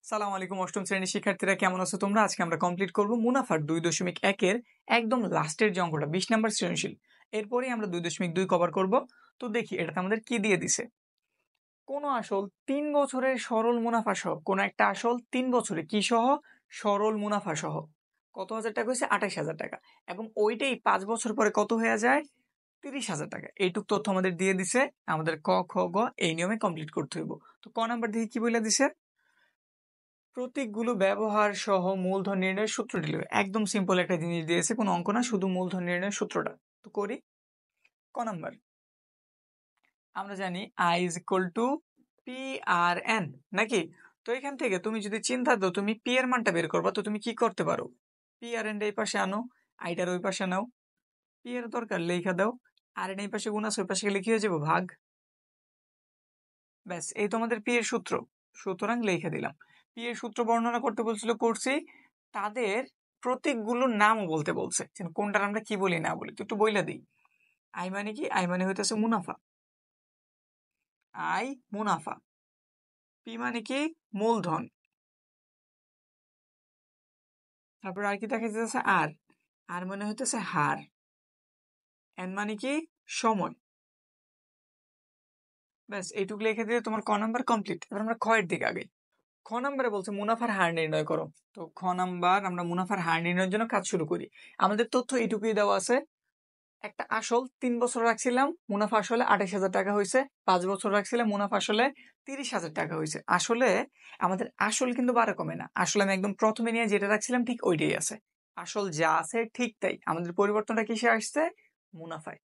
সালাম আলাইকুম অষ্টম শ্রেণীর শিক্ষার্থীরা, কেমন আছো তোমরা? আজকে আমরা কমপ্লিট করব মুনাফার 2.1 এর একদম লাস্টের যে অঙ্কটা 20 নাম্বার সৃজনশীল। এরপরেই আমরা 2.2 কভার করব। তো দেখি এটাতে আমাদের কি দিয়ে দিছে। কোন আসল 3 বছরের সরল মুনাফা সহ, কোন একটা আসল 3 বছরে কি সহ, সরল মুনাফা সহ কত হাজার টাকা হয়েছে? 28,000 টাকা। এবং ওইটাই 5 বছর পরে কত হয়ে যায়? 30,000 টাকা। এইটুক তথ্য আমাদের দিয়ে দিছে। আমাদের ক খ গ এই নিয়মে কমপ্লিট করতে হইব। তো ক নাম্বার দেখি কি বলে দিছে। প্রতীকগুলো ব্যবহার সহ মূলধন নির্ণয়ের সূত্রটি লিখো। একদম সিম্পল একটা জিনিস দিয়েছে, কোনো অঙ্ক না, শুধু মূলধন নির্ণয়ের সূত্রটা। তো করি। ক নাম্বার আমরা জানি I is equal to P R N, নাকি? তো এখান থেকে তুমি যদি চিন্তা দাও তুমি পি এর মানটা বের করবা, তো তুমি কি করতে পারো? পি আর এন এই পাশে আনো, আইটার ওই পাশে নাও, পি এর দরকার লেখা দাও, আর এন এই পাশে গুণ আছে ওই পাশে গেলে কি হয়ে যাবো? ভাগ। ব্যাস, এই তো আমাদের পি এর সূত্র। সুতরাং লিখে দিলাম। পি এর সূত্র বর্ণনা করতে বলছিল, করছি। তাদের প্রতীকগুলোর নামও বলতে বলছে, কোনটার আমরা কি বলি না বলি। তো একটু বইলা দিই। আই মানে কি? আই মানে হইতেছে মুনাফা। আই মুনাফা। পি মানে কি? মূলধন। তারপর আর কি দেখা যাচ্ছে? আর আর মানে হইতেছে হার। এন মানে কি? সময়। ব্যাস, এইটুকু লিখে দিলে তোমার ক নাম্বার কমপ্লিট। এবার আমরা খ এর দিকে আগে। খ নাম্বারে বলছে মুনাফার হার নির্ণয় করো। তো খ নাম্বার আমরা মুনাফার হার নির্ণয়ের জন্য কাজ শুরু করি। আমাদের তথ্য এইটুকুই দেওয়া আছে। একটা আসল 3 বছর রাখছিলাম, মুনাফা আসলে 28,000 টাকা হয়েছে। 5 বছর রাখছিলাম, মুনাফা আসলে 30,000 টাকা হয়েছে। আসলে আমাদের আসল কিন্তু বাড়ে কমে না। আসলে আমি একদম প্রথমে নিয়ে যেটা রাখছিলাম ঠিক ওইটাই আছে। আসল যা আছে ঠিক তাই। আমাদের পরিবর্তনটা কিসে আসছে? মুনাফায়।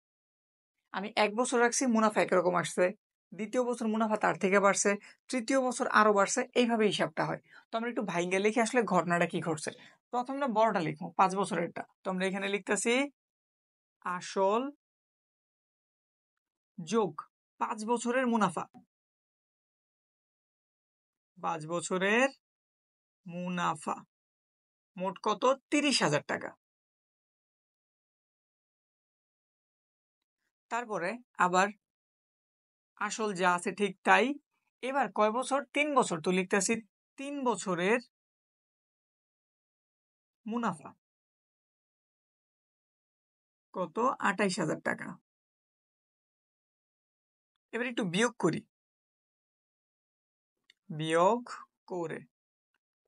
আমি 1 বছর রাখছি, মুনাফা একরকম আসছে। দ্বিতীয় বছর মুনাফা তার থেকে বাড়ছে, তৃতীয় বছর আরো বাড়ছে। এইভাবে হিসাবটা হয়। তো আমরা একটু ভাইঙ্গা লিখি আসলে ঘটনাটা কি ঘটছে। প্রথম আমরা বড়টা লিখবো, 5 বছরেরটা। তো আমরা এখানে লিখতেছি আসল যোগ 5 বছরের মুনাফা। 5 বছরের মুনাফা মোট কত? 30,000 টাকা। তারপরে আবার আসল যা আছে ঠিক তাই। এবার কয় বছর? 3 বছর। তো লিখতেছি 3 বছরের মুনাফা কত? 28,000 টাকা। এবার একটু বিয়োগ করি। বিয়োগ করে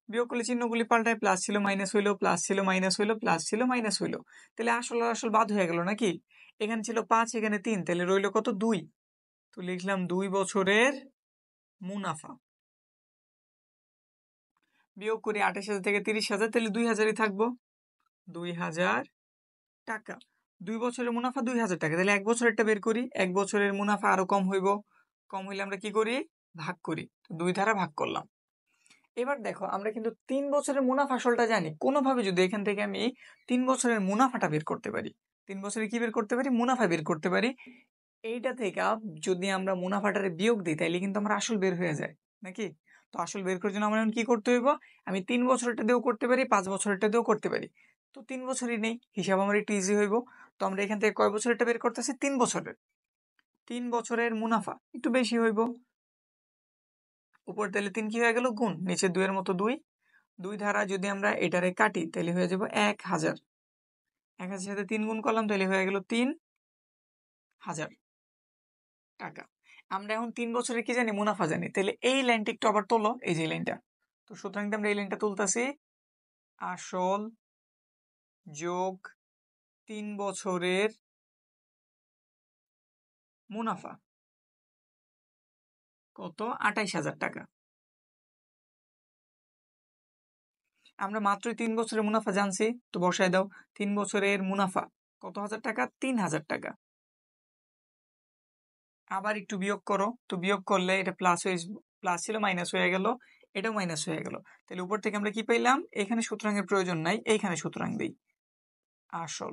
বিয়োগ করলে চিহ্নগুলি পাল্টায়, প্লাস ছিল মাইনাস হইলো, প্লাস ছিল মাইনাস হইলো, প্লাস ছিল মাইনাস হইলো। তাহলে আসল আর আসল বাদ হয়ে গেল নাকি? এখানে ছিল 5, এখানে 3, তাহলে রইলো কত? 2। তো লিখলাম 2 বছরের মুনাফা। বিয়োগ করি 28,000 থেকে 30,000, তাহলে 2,000ই থাকবো। 2,000 টাকা। 2 বছরের মুনাফা 2,000 টাকা। তাহলে 1 বছরেরটা বের করি। 1 বছরের মুনাফা আরো কম হইব। কম হইলে আমরা কি করি? ভাগ করি। 2 দ্বারা ভাগ করলাম। এবার দেখো, আমরা কিন্তু 3 বছরের মুনাফা আসলটা জানি। কোনোভাবে যদি এখান থেকে আমি 3 বছরের মুনাফাটা বের করতে পারি, 3 বছরে কি বের করতে পারি? মুনাফা বের করতে পারি। এইটা থেকে যদি আমরা মুনাফাটারে বিয়োগ দিই তাহলে কিন্তু আমার আসল বের হয়ে যায়, নাকি? তো আসল বের করার জন্য আমার এখন কি করতে হইব? আমি 3 বছরেরটা দিয়েও করতে পারি, 5 বছরেরটা দিয়েও করতে পারি। তো 3 বছরই নেই, হিসাব আমার একটু ইজি হইব। তো আমরা এখান থেকে কয় বছরেরটা বের করতেছি? 3 বছরের। 3 বছরের মুনাফা একটু বেশি হইব। উপর তাহলে 3 কি হয়ে গেল? গুণ। নিচে 2 এর মতো 2। 2 ধারা যদি আমরা এটারে কাটি তাহলে হয়ে যাব 1,000। 1,000 সাথে 3 গুণ করলাম তাহলে হয়ে গেল 3,000 টাকা। আমরা এখন 3 বছরের কি জানি? মুনাফা জানি। তাহলে এই লাইনটা একটু আবার তোলো, এই যে লাইনটা। তো সুতরাং আমরা এই লাইনটা তুলতেছি। আসল যোগ 3 বছরের মুনাফা কত? 28,000 টাকা। আমরা মাত্রই 3 বছরের মুনাফা জানছি, তো বসায় দাও। 3 বছরের মুনাফা কত হাজার টাকা? 3,000 টাকা। আবার একটু বিয়োগ করো। তো বিয়োগ করলে এটা প্লাস হয়ে, প্লাস ছিল মাইনাস হয়ে গেল, এটাও মাইনাস হয়ে গেল। তাহলে উপর থেকে আমরা কি পেলাম? এখানে সুতরাংয়ের প্রয়োজন নাই, এইখানে সুতরাং দেই। আসল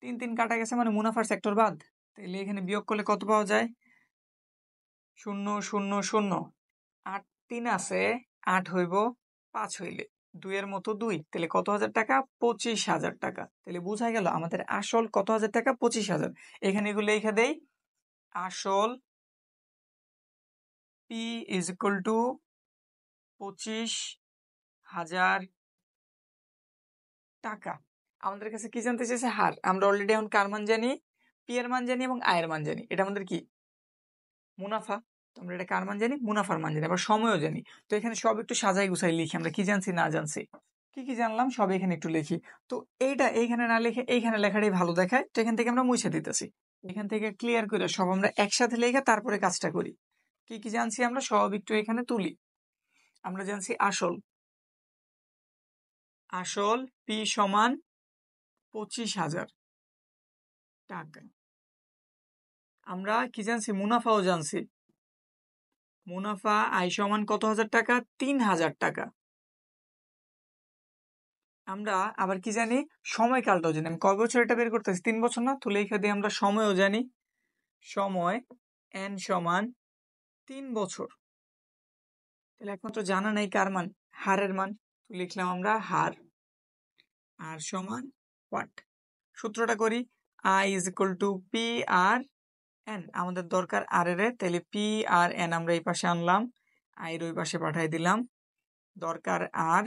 3 3 কাটা গেছে, মানে মুনাফার সেক্টর বাদ। তাহলে এখানে বিয়োগ করলে কত পাওয়া যায়? 0 0 0। 8 3 আছে, 8 হইব 5 হইলে 2 এর মতো 2। তাহলে কত হাজার টাকা? 25,000 টাকা। তাহলে বোঝা গেল আমাদের আসল কত হাজার টাকা? 25,000। এখানে এগুলো লিখে দেই। আসল P is equal to 25,000 টাকা। আমাদের কাছে কি জানতে চেয়েছে? হার। আমরা অলরেডি এখন কার মান জানি? পি এর মান জানি এবং আয়ের মান জানি। এটা আমাদের কি? মুনাফা। তো আমরা এটা কার মান জানি? মুনাফার মান জানি। আবার সময়ও জানি। তো এখানে সব একটু সাজাই গুছাই লিখি, আমরা কি জানছি না জানছি। কি জানলাম সব এখানে একটু লিখি। তো এইটা এইখানে না লিখে এইখানে লেখাটাই ভালো দেখায়, তো এখান থেকে আমরা মুছে দিতেছি। এখান থেকে ক্লিয়ার করে সব আমরা একসাথে লেখে তারপরে কাজটা করি। কি জানছি আমরা সব একটু এখানে তুলি। আমরা জানছি আসল পি সমান 25,000 টাকা। আমরা কি জানছি? মুনাফাও জানছি। মুনাফা আয় সমান কত হাজার টাকা? 3,000 টাকা। আমরা আবার কি জানি? সময়কালটাও জানি। আমি কয় বছর এটা বের করতেছি? 3 বছর না? তো লেখা দিয়ে আমরা সময়ও জানি। সময় n সমান 3 বছর। তাহলে একমাত্র জানা নাই কার মান? হারের মান। তো লিখলাম আমরা হার। আর সমান হোয়াট? সূত্রটা করি। I is equal to P R N। আমাদের দরকার আর এর, তাহলে P আর N আমরা এই পাশে আনলাম, I এর ওই পাশে পাঠাই দিলাম। দরকার আর,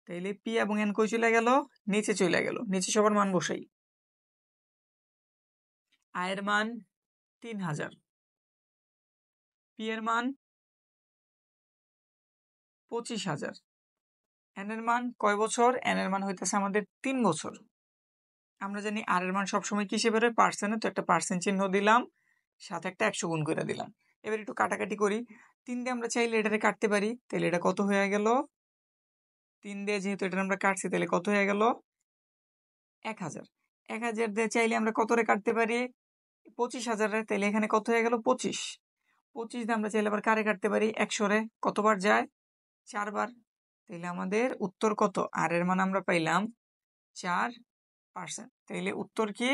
তাইলে P এবং N কই চলে গেল? নিচে চলে গেল। নিচে সবার মান বসাই। আয়ের মান 3,000, P এর মান 25,000, N এর মান কয় বছর? N এর মান হইতেছে আমাদের 3 বছর। আমরা জানি আর এর মান সবসময় কিসে বেরোয়? পার্সেন্টে। তো একটা পার্সেন্ট চিহ্ন দিলাম, সাথে একটা 100 গুণ করে দিলাম। এবার একটু কাটাকাটি করি। 3 দিয়ে আমরা চাইলে এটারে কাটতে পারি, তাহলে এটা কত হয়ে গেল? 3 দিয়ে যেহেতু এটা আমরা কাটছি, তাহলে কত হয়ে গেল? 1,000। 1,000 দিয়ে চাইলে আমরা কত রে কাটতে পারি? 25,000 রে। তাহলে এখানে কত হয়ে গেল? 25। 25 দিয়ে আমরা চাইলে আবার কারে কাটতে পারি? 100 রে। কতবার যায়? 4 বার। তাহলে আমাদের উত্তর কত? আর এর মান আমরা পাইলাম 4%। তাইলে উত্তর কি?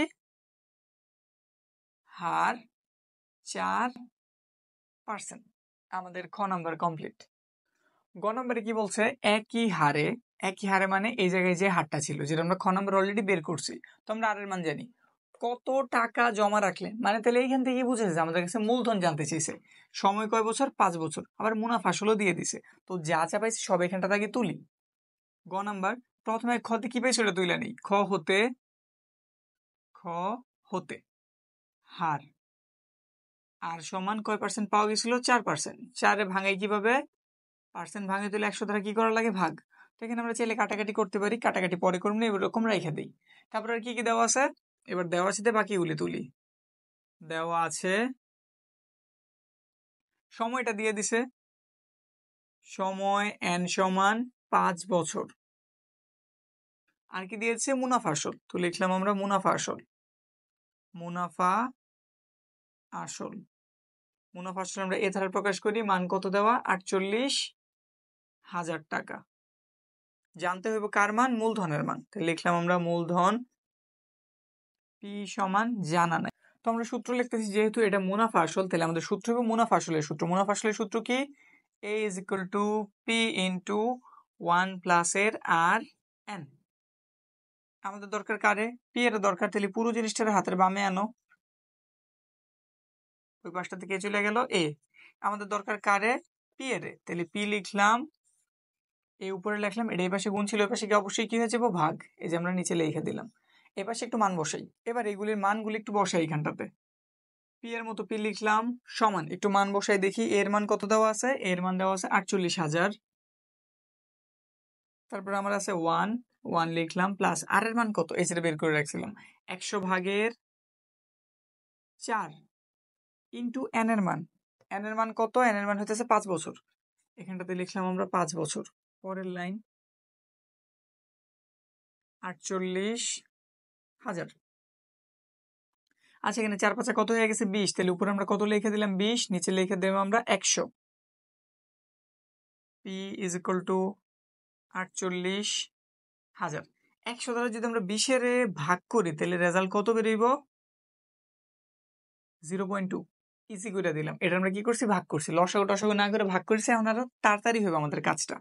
হার 4%। আমাদের খ নাম্বার কমপ্লিট। গ নাম্বারে কি বলছে? একই হারে মানে এই জায়গায় যে হারটা ছিল, যেটা আমরা খ নাম্বার অলরেডি বের করছি। তো আমরা আর এর মান জানি। কত টাকা জমা রাখলে, মানে তাহলে এইখান থেকে বুঝেছে আমাদের কাছে মূলধন জানতে চেয়েছে। সময় কয় বছর? 5 বছর। আবার মুনাফা আসলেও দিয়ে দিছে। তো যা যা পাইছি সব এখানটা থেকে তুলি। গ নাম্বার প্রথমে খতে কি পাইছে ওটা তুলে নেই। খ হতে হার আর সমান কয় পার্সেন্ট পাওয়া গেছিল? 4%। 4 ভাঙাই কিভাবে? পার্সেন্ট ভাঙে তুলে 100 দ্বারা কি করা লাগে? ভাগ। তো এখানে আমরা চাইলে কাটাকাটি করতে পারি, কাটাকাটি পরে করব না, এরকম রেখে দিই। তারপর আর কি দেওয়া আছে? এবার দেওয়া আছে বাকিগুলি তুলি। দেওয়া আছে সময়টা দিয়ে দিছে। সময় n সমান 5 বছর। আর কি দিয়েছে? মুনাফা আসল। তো লিখলাম আমরা মুনাফা আসল। মুনাফা আসল আমরা এ ধারা প্রকাশ করি। মান কত দেওয়া? 48,000 টাকা। জানতে হবে কার মান? মূলধনের মান। তো লিখলাম আমরা মূলধন P সমান জানা নাই। তো আমরা সূত্র লিখতেছি, যেহেতু এটা মুনাফা আসল, তাহলে আমাদের সূত্র হবে মুনাফা আসলের সূত্র। মুনাফা আসলের সূত্র কি? A is equal to P into 1 plus এর আর n। আমাদের দরকার কারে? P এর দরকার। তাহলে পুরো জিনিসটার হাতের বামে আনো। ওই পাশটা থেকে চলে গেল A। আমাদের দরকার কারে? P এর। তাহলে P লিখলাম, এই উপরে লিখলাম, এটা এই পাশে গুণ ছিল, ওই পাশে কি অবশ্যই কি হয়ে যাবো? ভাগ। এই যে আমরা নিচে লিখে দিলাম। এই পাশে একটু মান বসাই। এবার এগুলির মানগুলি একটু বসাই এখানটাতে। পি এর মতো পি লিখলাম, সমান একটু মান বসাই দেখি এর মান কত দেওয়া আছে। এর মান দেওয়া আছে 48,000। তারপর আমার আছে 1 লিখলাম, প্লাস আর এর মান কত? এই যেটা বের করে রাখছিলাম, 100 ভাগের 4 ইন্টু n এর মান। n এর মান কত? n এর মান হচ্ছে 5 বছর। এখানটাতে লিখলাম আমরা 5 বছর। পরের লাইন 48,000। আচ্ছা, এখানে 4 5 কত হয়ে গেছে? 20। তাহলে উপরে আমরা কত লিখে দিলাম? 20। নিচে লিখে দেব আমরা 100। P is equal to 48,000। 100 দ্বারা যদি আমরা 20 এর ভাগ করি, তাহলে রেজাল্ট কত বেরোইব? 0.2। ইজি করে দিলাম। এটা আমরা কি করছি? ভাগ করছি। লসাগু টসাগু না করে ভাগ করছি। এখন আরো তাড়াতাড়ি হবে আমাদের কাজটা।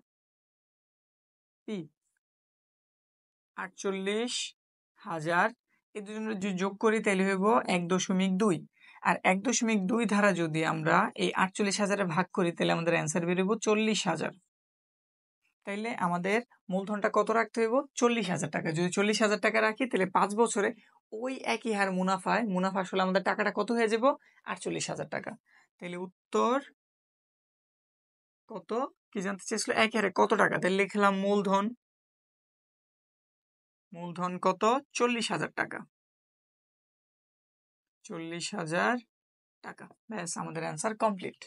P 48,000 এই দুজনের যদি যোগ করি, তাহলে হইব 1.2। আর 1.2 ধারা যদি আমরা এই 48,000-এ ভাগ করি তাহলে আমাদের অ্যান্সার বেরোবো 40,000। তাইলে আমাদের মূলধনটা কত রাখতে হইব? 40,000 টাকা। যদি 40,000 টাকা রাখি তাহলে 5 বছরে ওই একই হার মুনাফা আসলে আমাদের টাকাটা কত হয়ে যাব? 48,000 টাকা। তাহলে উত্তর কত কি জানতে চেয়েছিল? একই হারে কত টাকা? তাহলে লিখলাম মূলধন কত? 40,000 টাকা। 40,000 টাকা। ব্যাস আমাদের অ্যান্সার কমপ্লিট।